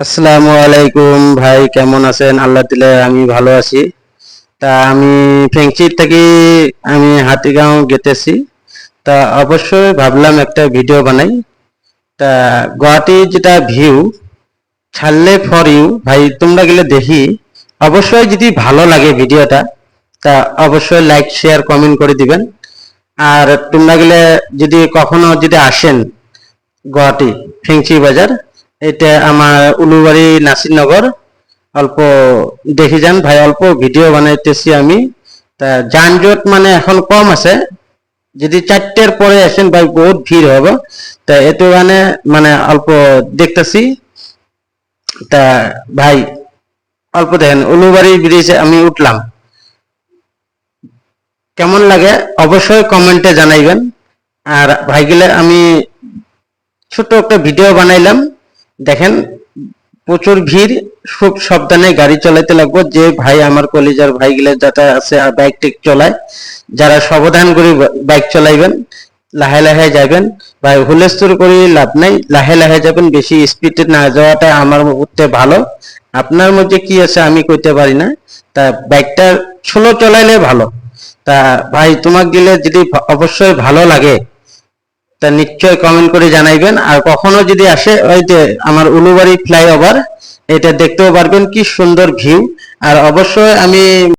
আসসালামু আলাইকুম ভাই, কেমন আছেন? আল্লাহ দিলে আমি ভালো আছি। তা আমি ফেংচির থেকে হাতিগাঁও গেতেছি। তা অবশ্যই ভাবলাম একটা ভিডিও বানাই। তা গুয়াহাটির যেটা ভিউ ছাড়লে ফর ইউ ভাই, তোমরা গেলে দেখি। অবশ্যই যদি ভালো লাগে ভিডিওটা, তা অবশ্যই লাইক শেয়ার কমেন্ট করে দিবেন। আর তোমরা গেলে যদি কখনো যদি আসেন গুয়াহাটি ফেংচি বাজার, এটা আমার উলুবাড়ি নাসিরনগর। অল্প দেখে যান ভাই, অল্প ভিডিও বানাইতেছি আমি। তা যানজট মানে এখন কম আছে। যদি 4টের পরে আসেন ভাই, বহুত ভিড় হবে। তা এতে মানে অল্প দেখতেছি। তা ভাই অল্প দেখেন, উলুবাড়ি ব্রিজে আমি উঠলাম, কেমন লাগে অবশ্যই কমেন্টে জানাইবেন। আর ভাই গেলে আমি ছোট একটা ভিডিও বানাইলাম, দেখেন প্রচুর ভিড়। খুব সাবধানে গাড়ি চালাতে লাগবো। যে ভাই আমার কলিজার ভাই গিলা যারা আছে আর বাইক টেক চলায়, যারা সাবধান করে বাইক চালাইবেন, লাহে লাহে যাবেন ভাই। হুলস্থুল করে লাভ নাই, লাহে লাহে যাবেন। বেশি স্পিডে না যাওয়াটা আমার মতে ভালো। আপনার মধ্যে কি আছে আমি কইতে পারি না। তা বাইকটা স্লো চালাইলে ভালো। তা ভাই তোমাক গেলে যদি অবশ্যই ভালো লাগে, তা নিশ্চয় কমেন্ট করে জানাইবেন। আর কখনো যদি আসে, ওই যে আমার উলুবাড়ি ফ্লাইওভার, এটা দেখতেও পারবেন, কি সুন্দর ভিউ। আর অবশ্যই আমি